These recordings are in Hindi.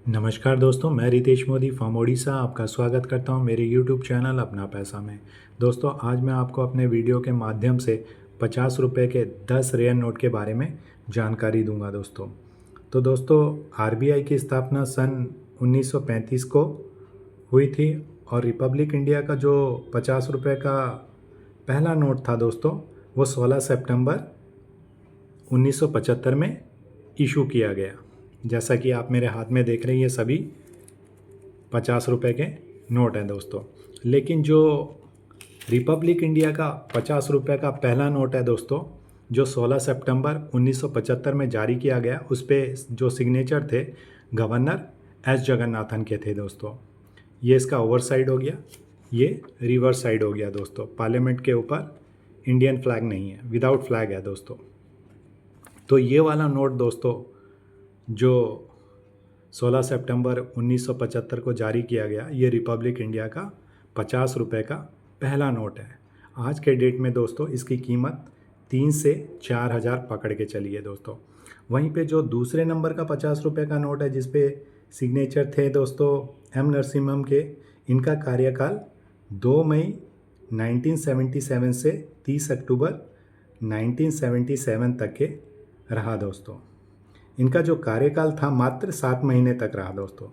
नमस्कार दोस्तों, मैं रितेश मोदी फ्रॉम ओडिशा आपका स्वागत करता हूं मेरे यूट्यूब चैनल अपना पैसा में। दोस्तों, आज मैं आपको अपने वीडियो के माध्यम से 50 रुपये के 10 रेयर नोट के बारे में जानकारी दूंगा दोस्तों। तो दोस्तों, आरबीआई की स्थापना सन 1935 को हुई थी और रिपब्लिक इंडिया का जो 50 रुपये का पहला नोट था दोस्तों, वो 16 सितंबर 1975 में इशू किया गया। जैसा कि आप मेरे हाथ में देख रहे हैं, ये सभी 50 रुपये के नोट हैं दोस्तों। लेकिन जो रिपब्लिक इंडिया का 50 रुपये का पहला नोट है दोस्तों, जो 16 सितंबर 1975 में जारी किया गया, उस पर जो सिग्नेचर थे गवर्नर एस जगन्नाथन के थे दोस्तों। ये इसका ओवर साइड हो गया, ये रिवर्स साइड हो गया दोस्तों। पार्लियामेंट के ऊपर इंडियन फ्लैग नहीं है, विदाउट फ्लैग है दोस्तों। तो ये वाला नोट दोस्तों जो 16 सितंबर 1975 को जारी किया गया, ये रिपब्लिक इंडिया का 50 रुपये का पहला नोट है। आज के डेट में दोस्तों इसकी कीमत 3 से 4 हज़ार पकड़ के चलिए दोस्तों। वहीं पे जो दूसरे नंबर का 50 रुपये का नोट है, जिस पे सिग्नेचर थे दोस्तों एम नरसिम्हम के, इनका कार्यकाल 2 मई 1977 से 30 अक्टूबर 1977 तक के रहा दोस्तों। इनका जो कार्यकाल था मात्र 7 महीने तक रहा दोस्तों।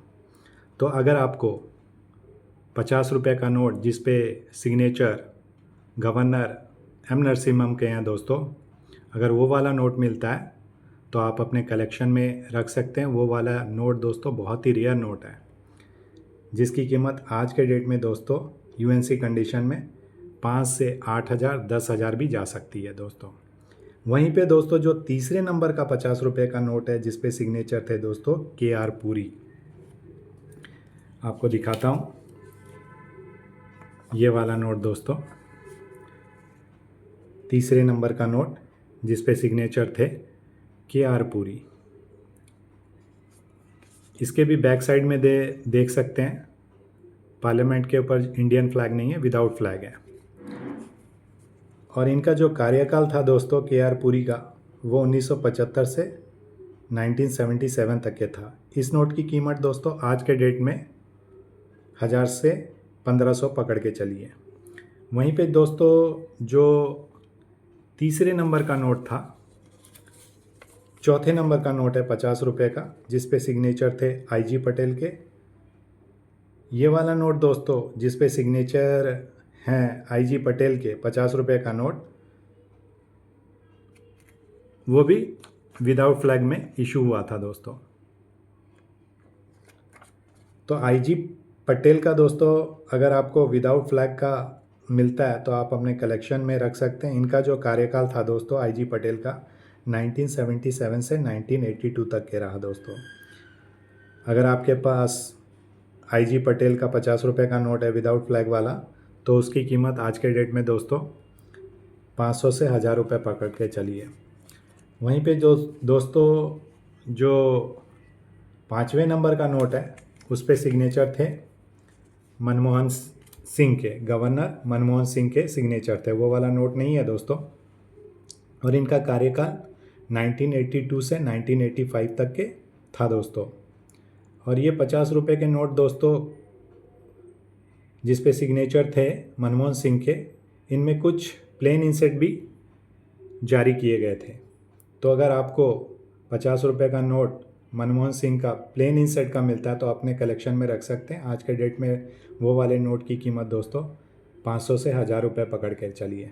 तो अगर आपको 50 रुपये का नोट जिस पे सिग्नेचर गवर्नर एम नरसिम्हम के हैं दोस्तों, अगर वो वाला नोट मिलता है तो आप अपने कलेक्शन में रख सकते हैं। वो वाला नोट दोस्तों बहुत ही रेयर नोट है, जिसकी कीमत आज के डेट में दोस्तों यूएनसी कंडीशन में 5 से 8 हज़ार 10 हज़ार भी जा सकती है दोस्तों। वहीं पे दोस्तों जो तीसरे नंबर का 50 रुपये का नोट है, जिस पे सिग्नेचर थे दोस्तों KR पुरी, आपको दिखाता हूँ ये वाला नोट दोस्तों। तीसरे नंबर का नोट जिस पे सिग्नेचर थे KR पुरी। इसके भी बैक साइड में देख सकते हैं, पार्लियामेंट के ऊपर इंडियन फ्लैग नहीं है, विदाउट फ्लैग है। और इनका जो कार्यकाल था दोस्तों KR पुरी का, वो 1975 से 1977 तक के था। इस नोट की कीमत दोस्तों आज के डेट में 1000 से 1500 पकड़ के चलिए। वहीं पे दोस्तों जो तीसरे नंबर का नोट था, चौथे नंबर का नोट है 50 रुपये का, जिस पे सिग्नेचर थे IG पटेल के। ये वाला नोट दोस्तों जिस पे सिग्नेचर हैं IG पटेल के, 50 रुपये का नोट, वो भी विदाउट फ्लैग में इशू हुआ था दोस्तों। तो IG पटेल का दोस्तों अगर आपको विदाउट फ्लैग का मिलता है तो आप अपने कलेक्शन में रख सकते हैं। इनका जो कार्यकाल था दोस्तों IG पटेल का 1977 से 1982 तक के रहा दोस्तों। अगर आपके पास IG पटेल का 50 रुपये का नोट है विदाउट फ्लैग वाला, तो उसकी कीमत आज के डेट में दोस्तों 500 से 1000 रुपये पकड़ के चलिए। वहीं पे जो दोस्तों जो 5वें नंबर का नोट है, उस पे सिग्नेचर थे मनमोहन सिंह के, गवर्नर मनमोहन सिंह के सिग्नेचर थे। वो वाला नोट नहीं है दोस्तों। और इनका कार्यकाल 1982 से 1985 तक के था दोस्तों। और ये 50 रुपये के नोट दोस्तों जिस पे सिग्नेचर थे मनमोहन सिंह के, इनमें कुछ प्लेन इंसेट भी जारी किए गए थे। तो अगर आपको 50 रुपये का नोट मनमोहन सिंह का प्लेन इंसेट का मिलता है तो अपने कलेक्शन में रख सकते हैं। आज के डेट में वो वाले नोट की कीमत दोस्तों 500 से 1000 रुपये पकड़ के चलिए।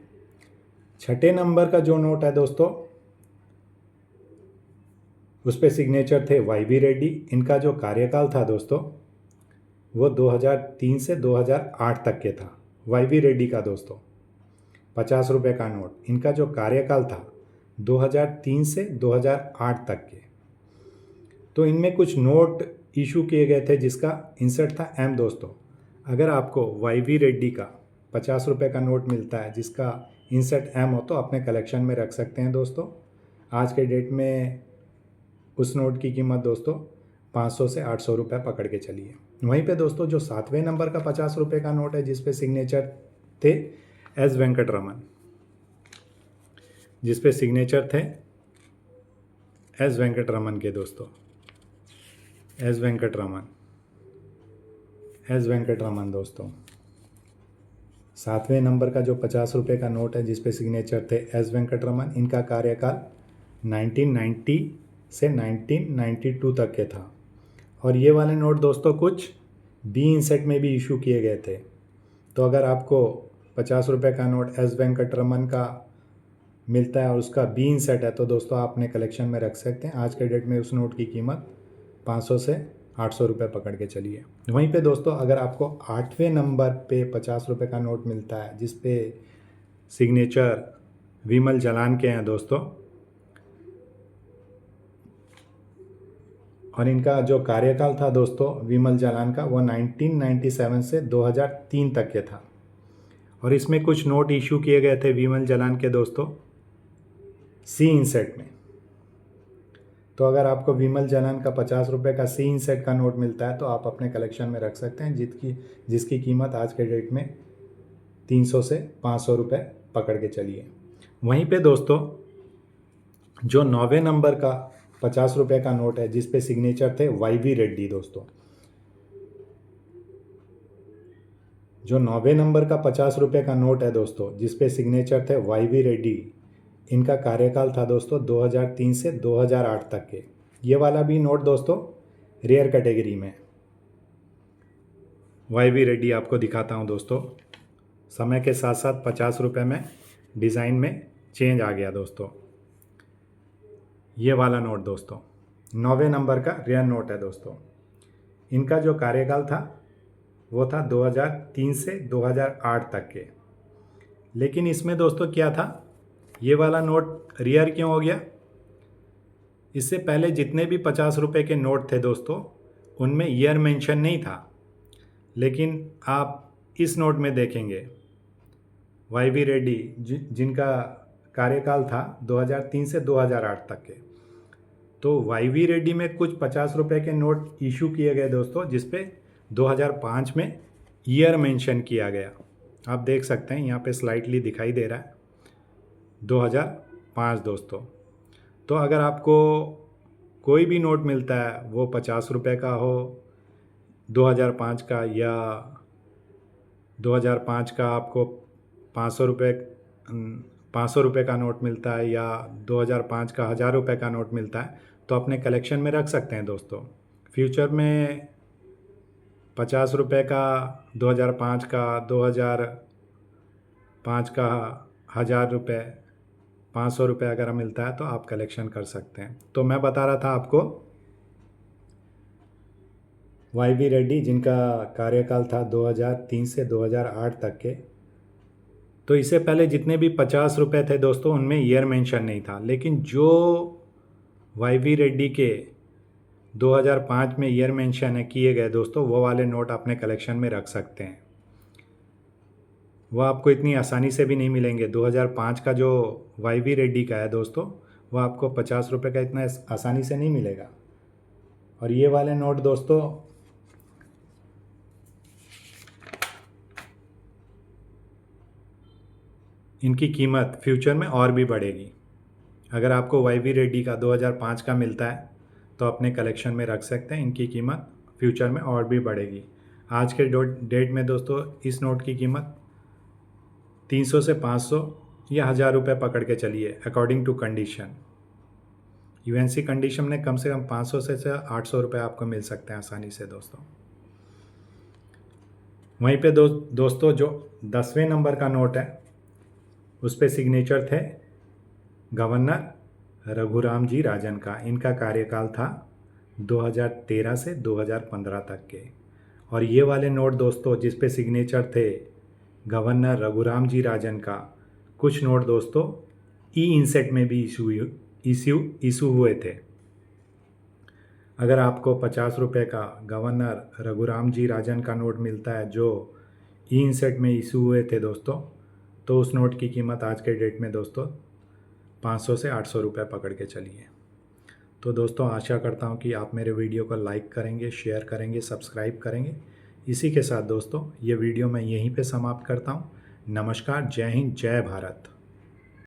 छठे नंबर का जो नोट है दोस्तों, उस पे सिग्नेचर थे YV रेड्डी। इनका जो कार्यकाल था दोस्तों वो 2003 से 2008 तक के था। YV रेड्डी का दोस्तों 50 रुपये का नोट, इनका जो कार्यकाल था 2003 से 2008 तक के। तो इनमें कुछ नोट इशू किए गए थे जिसका इंसर्ट था M दोस्तों। अगर आपको YV रेड्डी का 50 रुपये का नोट मिलता है जिसका इंसर्ट M हो, तो अपने कलेक्शन में रख सकते हैं दोस्तों। आज के डेट में उस नोट की कीमत दोस्तों 500 से 800 रुपये पकड़ के चलिए। वहीं पे दोस्तों जो 7वें नंबर का 50 रुपये का नोट है जिस पे सिग्नेचर थे S वेंकटरमन, जिस पे सिग्नेचर थे S वेंकटरमन के दोस्तों। एस वेंकटरमन दोस्तों। 7वें नंबर का जो 50 रुपये का नोट है जिस पे सिग्नेचर थे एस वेंकटरमन, इनका कार्यकाल 1990 से 1992 तक के था। और ये वाले नोट दोस्तों कुछ बी इंसेट में भी इशू किए गए थे। तो अगर आपको 50 रुपये का नोट एस वेंकटरमन का मिलता है और उसका बी इंसेट है तो दोस्तों आप अपने कलेक्शन में रख सकते हैं। आज के डेट में उस नोट की कीमत 500 से 800 रुपये पकड़ के चलिए। वहीं पे दोस्तों अगर आपको 8वें नंबर पे 50 रुपये का नोट मिलता है जिस पे सिग्नेचर विमल जलान के हैं दोस्तों, और इनका जो कार्यकाल था दोस्तों विमल जलान का वो 1997 से 2003 तक के था। और इसमें कुछ नोट इशू किए गए थे विमल जलान के दोस्तों सी इंसेट में। तो अगर आपको विमल जलान का 50 रुपये का सी इंसेट का नोट मिलता है तो आप अपने कलेक्शन में रख सकते हैं, जिसकी कीमत आज के डेट में 300 से 500 रुपये पकड़ के चलिए। वहीं पे दोस्तों जो 9वें नंबर का 50 रुपये का नोट है जिस पे सिग्नेचर थे YV रेड्डी दोस्तों, जो 9वें नंबर का 50 रुपये का नोट है दोस्तों जिस पे सिग्नेचर थे YV रेड्डी, इनका कार्यकाल था दोस्तों 2003 से 2008 तक के। ये वाला भी नोट दोस्तों रेयर कैटेगरी में। YV रेड्डी आपको दिखाता हूँ दोस्तों। समय के साथ साथ 50 रुपये में डिज़ाइन में चेंज आ गया दोस्तों। ये वाला नोट दोस्तों 9वें नंबर का रेयर नोट है दोस्तों। इनका जो कार्यकाल था वो था 2003 से 2008 तक के। लेकिन इसमें दोस्तों क्या था, ये वाला नोट रेयर क्यों हो गया? इससे पहले जितने भी 50 रुपये के नोट थे दोस्तों उनमें ईयर मेंशन नहीं था। लेकिन आप इस नोट में देखेंगे YV रेड्डी जिनका कार्यकाल था 2003 से 2008 तक के, तो YV रेड्डी में कुछ 50 रुपये के नोट इशू किए गए दोस्तों जिस पे 2005 में ईयर मेंशन किया गया। आप देख सकते हैं यहाँ पे स्लाइटली दिखाई दे रहा है 2005 दोस्तों। तो अगर आपको कोई भी नोट मिलता है वो 50 रुपये का हो 2005 का, या 2005 का आपको 500 रुपये का नोट मिलता है, या 2005 का 1000 रुपये का नोट मिलता है तो अपने कलेक्शन में रख सकते हैं दोस्तों। फ्यूचर में 50 रुपये का 2005 का 2005 का 1000 रुपये 500 रुपये अगर मिलता है तो आप कलेक्शन कर सकते हैं। तो मैं बता रहा था आपको YV रेड्डी जिनका कार्यकाल था 2003 से 2008 तक के। तो इससे पहले जितने भी 50 रुपये थे दोस्तों उनमें ईयर मेंशन नहीं था। लेकिन जो YV रेड्डी के 2005 में ईयर मेंशन है किए गए दोस्तों वो वाले नोट अपने कलेक्शन में रख सकते हैं। वो आपको इतनी आसानी से भी नहीं मिलेंगे। 2005 का जो YV रेड्डी का है दोस्तों वो आपको 50 रुपये का इतना आसानी से नहीं मिलेगा। और ये वाले नोट दोस्तों इनकी कीमत फ्यूचर में और भी बढ़ेगी। अगर आपको YV रेड्डी का 2005 का मिलता है तो अपने कलेक्शन में रख सकते हैं। इनकी कीमत फ्यूचर में और भी बढ़ेगी। आज के डेट में दोस्तों इस नोट की कीमत 300 से 500 या 1000 रुपये पकड़ के चलिए according to condition. UNC condition में कम से कम 500 से 800 रुपये आपको मिल सकते हैं आसानी से दोस्तों। वहीं पे दोस्तों जो 10वें नंबर का नोट है उस पे सिग्नेचर थे गवर्नर रघुराम जी राजन का। इनका कार्यकाल था 2013 से 2015 तक के। और ये वाले नोट दोस्तों जिस पे सिग्नेचर थे गवर्नर रघुराम जी राजन का, कुछ नोट दोस्तों ई इंसेट में भी इशू हुए थे। अगर आपको 50 रुपये का गवर्नर रघुराम जी राजन का नोट मिलता है जो ई इंसेट में इशू हुए थे दोस्तों, तो उस नोट की कीमत आज के डेट में दोस्तों 500 से 800 रुपये पकड़ के चलिए। तो दोस्तों आशा करता हूँ कि आप मेरे वीडियो को लाइक करेंगे, शेयर करेंगे, सब्सक्राइब करेंगे। इसी के साथ दोस्तों ये वीडियो मैं यहीं पे समाप्त करता हूँ। नमस्कार, जय हिंद, जय भारत।